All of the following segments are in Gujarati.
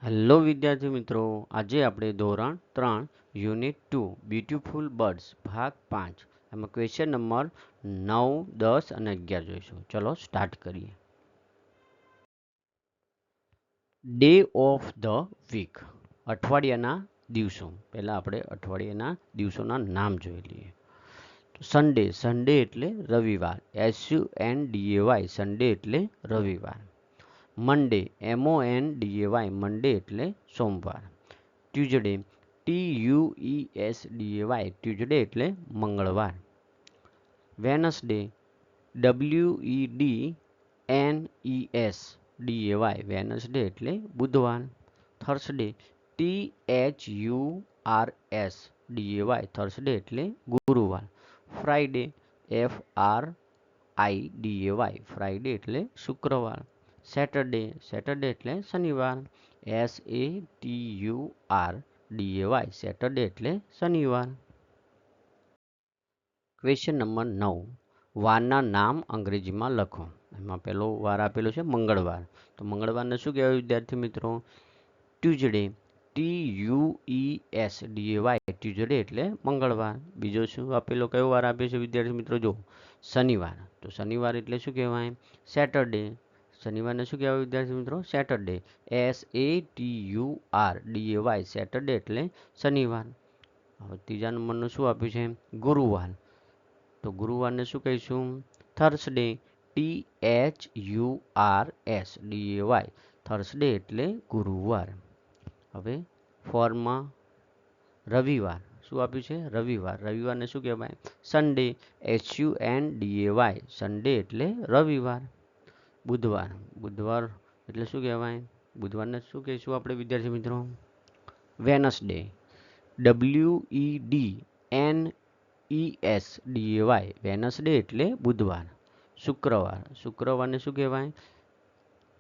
હેલો વિદ્યાર્થી મિત્રો, આજે આપણે ધોરણ 3 યુનિટ 2 બ્યુટીફુલ બર્ડ્સ ભાગ 5 એમાં ક્વેશ્ચન નંબર 9, 10 અને 11 જોઈશું. ચલો સ્ટાર્ટ કરીએ. ડે ઓફ ધ વીક, અઠવાડિયાના દિવસો. પહેલાં આપણે અઠવાડિયાના દિવસોના નામ જોઈ લઈએ. સન્ડે, સન્ડે એટલે રવિવાર, SUNDAY, સન્ડે એટલે રવિવાર. મંડે, MONDAY, મંડે એટલે સોમવાર. ટ્યુઝડે, TUESDAY, ટ્યુઝડે એટલે મંગળવાર. વેનસડે, WEDNESDAY, વેનસડે એટલે બુધવાર. થર્સડે, THURSDAY, થર્સડે એટલે ગુરુવાર. ફ્રાઈડે, FRIDAY, ફ્રાઈડે એટલે શુક્રવાર. સેટરડે, સેટરડે એટલે શનિવાર, SATURDAY, સેટરડે એટલે શનિવાર. ક્વેશ્ચન નંબર 9, વારના નામ અંગ્રેજીમાં લખો. એમાં પહેલો વાર આપેલો છે મંગળવાર, તો મંગળવારને શું કહેવાય વિદ્યાર્થી મિત્રો? ટ્યુઝડે, TUESDAY, ટ્યુઝડે એટલે મંગળવાર. બીજો શું આપેલો, કયો વાર આપ્યો છે વિદ્યાર્થી મિત્રો? જો શનિવાર, તો શનિવાર એટલે શું કહેવાય? સેટરડે. શનિવારને શું કહેવાય વિદ્યાર્થી મિત્રો? સેટરડે, SATURDAY, સેટરડે એટલે શનિવાર. હવે ત્રીજા નંબરનું શું આપ્યું છે? ગુરુવાર, તો ગુરુવારને શું કહીશું? થર્સડે, THURSDAY, થર્સડે એટલે ગુરુવાર. હવે ફોરમાં રવિવાર, શું આપ્યું છે? રવિવાર, રવિવારને શું કહેવાય? સન્ડે, SUNDAY, સન્ડે એટલે રવિવાર. બુધવાર, બુધવાર એટલે શું કહેવાય? બુધવારને શું કહીશું આપણે વિદ્યાર્થી મિત્રો? વેનસડે, WEDNESDAY, વેનસડે એટલે બુધવાર. શુક્રવાર, શુક્રવારને શું કહેવાય?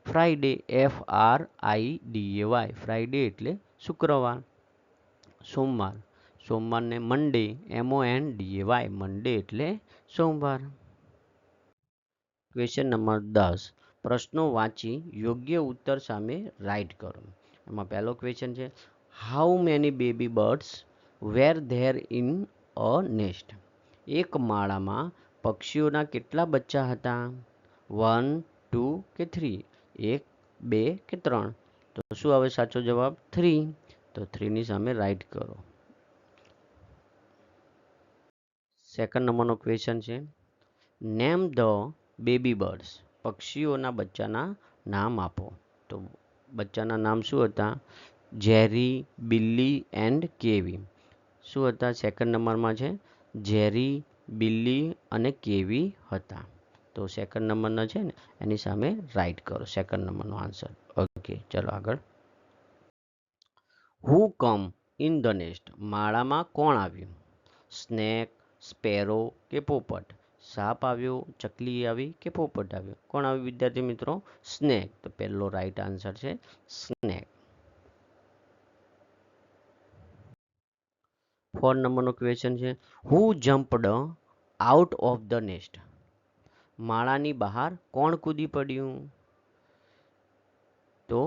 ફ્રાઈડે, FRIDAY, ફ્રાઈડે એટલે શુક્રવાર. સોમવાર, સોમવારને મંડે, MONDAY, મંડે એટલે સોમવાર. ક્વેશ્ચન નંબર 10, પ્રશ્નો વાંચી યોગ્ય ઉત્તર સામે રાઇટ કરો. એમાં પહેલો ક્વેશ્ચન છે, how many baby birds were there in a nest? એક માળામાં પક્ષીઓના કેટલા બચ્ચા હતા? 1, 2 કે 3? 1, 2 કે 3? તો શું આવે સાચો જવાબ? 3. તો 3ની સામે રાઇટ કરો. સેકન્ડ નંબરનો ક્વેશ્ચન છે, નેમ ધ બેબી બર્ડ્સ, પક્ષીઓના બચ્ચાના નામ આપો. તો બચ્ચાના નામ શું હતા? જેરી, બિલ્લી એન્ડ કેવી. શું હતા? સેકન્ડ નંબરમાં છે જેરી, બિલ્લી અને કેવી હતા. તો સેકન્ડ નંબરનો છે ને એની સામે રાઇટ કરો સેકન્ડ નંબરનો આન્સર. ઓકે, ચલો આગળ. હુ કમ ઇન ધ નેસ્ટ, માળામાં કોણ આવ્યું? સ્નેક, સ્પેરો કે પોપટ? સાપ આવ્યો, ચકલી આવી કે પોપટ આવ્યો? કોણ આવ્યું વિદ્યાર્થી મિત્રો? સ્નેક. તો પહેલો રાઈટ આન્સર છે સ્નેક. 4 નંબરનો ક્વેશ્ચન છે, who jumped out of the nest? માળાની બહાર કોણ કૂદી પડ્યું? તો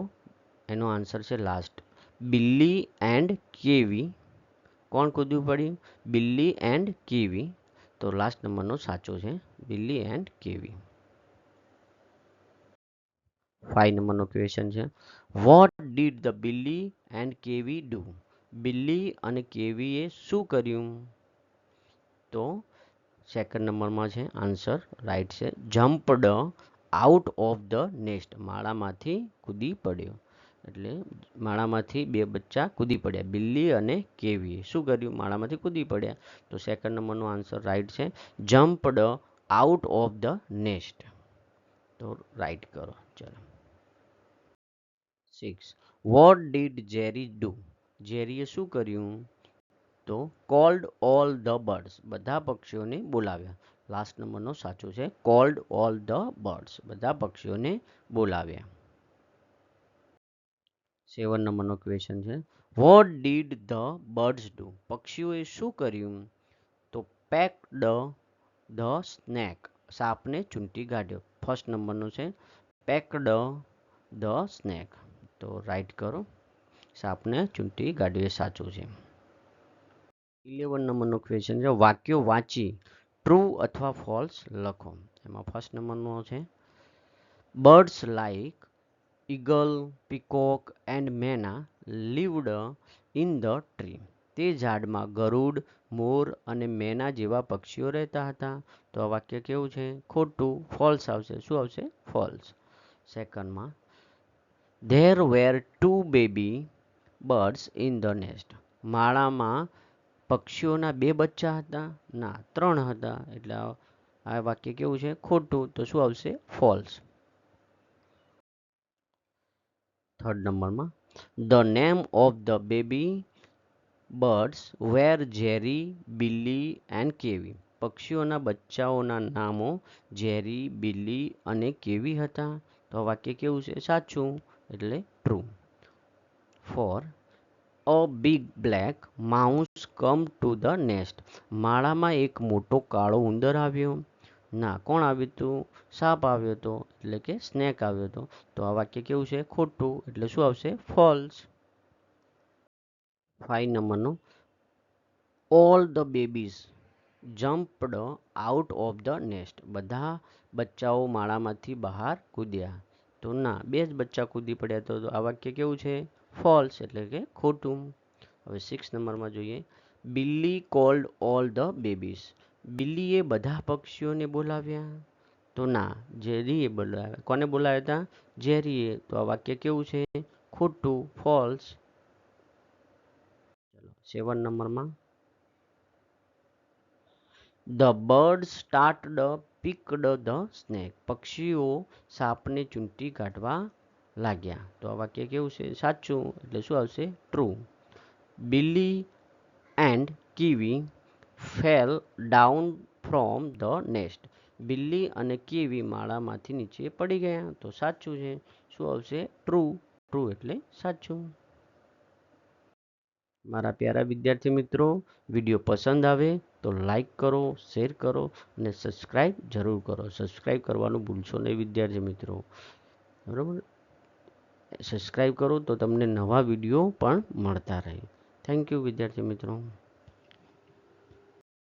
એનો આન્સર છે લાસ્ટ, બિલ્લી એન્ડ કેવી. કોણ કૂદવું પડ્યું? બિલ્લી એન્ડ કેવી. તો લાસ્ટ નંબરનો સાચો છે, બિલ્લી એન્ડ કેવી. 5 નંબરનો ક્વેશ્ચન છે, what did the Billy and Kiwi do? Billy અને કેવીએ શું કર્યું? તો સેકન્ડ નંબરમાં છે આન્સર રાઈટ છે, jumped out of the nest. માળામાંથી કૂદી પડ્યો, એટલે માળામાંથી બે બચ્ચા કૂદી પડ્યા, બિલ્લી અને કેવીએ શું કર્યું? માળામાંથી કૂદી પડ્યા. તો સેકન્ડ નંબરનો આન્સર રાઈટ છે, jumped out of the nest. તો રાઈટ કરો. ચલો 6, વોટ ડીડ જેરી ડુ? જેરીએ શું કર્યું? તો કોલ્ડ ઓલ ધ બર્ડ્સ, બધા પક્ષીઓને બોલાવ્યા. લાસ્ટ નંબરનો સાચો છે, કોલ્ડ ઓલ ધ બર્ડ્સ, બધા પક્ષીઓને બોલાવ્યા. 7 નંબરનો ક્વેશ્ચન છે, what did the birds do? પક્ષીઓએ શું કર્યું? તો પેક્ડ ધ સ્નેક, સાપને ચૂંટી કાઢ્યો. ફર્સ્ટ નંબરનો છે પેક્ડ ધ સ્નેક. તો રાઈટ કરો. સાપને ચૂંટી કાઢવી એ સાચું છે. 11 નંબરનો ક્વેશ્ચન છે, વાક્યો વાંચી ટ્રુ અથવા ફોલ્સ લખો. એમાં ફર્સ્ટ નંબરનો છે, birds like eagle, peacock and મેના લીવડ ઇન ધ ટ્રી. તે ઝાડમાં ગરુડ, મોર અને મેના જેવા પક્ષીઓ રહેતા હતા. તો આ વાક્ય કેવું છે? ખોટું, ફોલ્સ આવશે. શું આવશે? ફોલ્સ. સેકન્ડમાં, there were two baby birds in the nest. માળામાં પક્ષીઓના 2 બચ્ચા હતા? ના, 3 હતા. એટલે આ વાક્ય કેવું છે? ખોટું. તો શું આવશે? ફોલ્સ. થર્ડ નંબરમાં, the name of the baby birds were Jerry, Billy and Kiwi. પક્ષીઓના બચ્ચાઓના નામો જેરી, બિલ્લી અને કેવી હતા. તો આ વાક્ય કેવું છે? સાચું, એટલે true. 4, a big black mouse come to the nest. માળામાં એક મોટો કાળો ઉંદર આવ્યો? ના, કોણ આવ્યું હતું? સાપ આવ્યો હતો, એટલે કે સ્નેક આવ્યો હતો. તો આ વાક્ય કેવું છે? ખોટું, એટલે શું આવશે? ફોલ્સ. 5 નંબરનો, all the babies jumped out of the nest. બધા બચ્ચાઓ માળામાંથી બહાર કૂદ્યા? તો ના, 2 જ બચ્ચા કૂદી પડ્યા. તો આ વાક્ય કેવું છે? ફોલ્સ, એટલે કે ખોટું. હવે 6 નંબરમાં જોઈએ, બિલ્લી કોલ્ડ ઓલ ધ બેબીઝ. બિલ્લીએ બધા પક્ષીઓને બોલાવ્યા? તો ના, જેરીએ બોલાવ્યા. કોને બોલાવ્યા હતા? જેરીએ. તો આ વાક્ય કેવું છે? ખોટું, ફોલ્સ. 7 નંબરમાં, the bird started picked the snake. પક્ષીઓ સાપને ચૂંટી કાઢવા લાગ્યા. તો આ વાક્ય કેવું છે? સાચું, એટલે શું આવશે? True. Billy and Kiwi fell down from the nest. Billy અને કીવી માળામાંથી નીચે પડી ગયા? તો સાચું છે. શું આવશે? ટ્રુ. ટ્રુ એટલે સાચું. મારા પ્યારા વિદ્યાર્થી મિત્રો, વિડીયો પસંદ આવે તો લાઈક કરો, શેર કરો અને સબસ્ક્રાઈબ જરૂર કરો. સબસ્ક્રાઈબ કરવાનું ભૂલશો નહીં વિદ્યાર્થી મિત્રો, બરાબર? સબસ્ક્રાઈબ કરો તો તમને નવા વિડીયો પણ મળતા રહે. થેન્ક યુ વિદ્યાર્થી મિત્રો.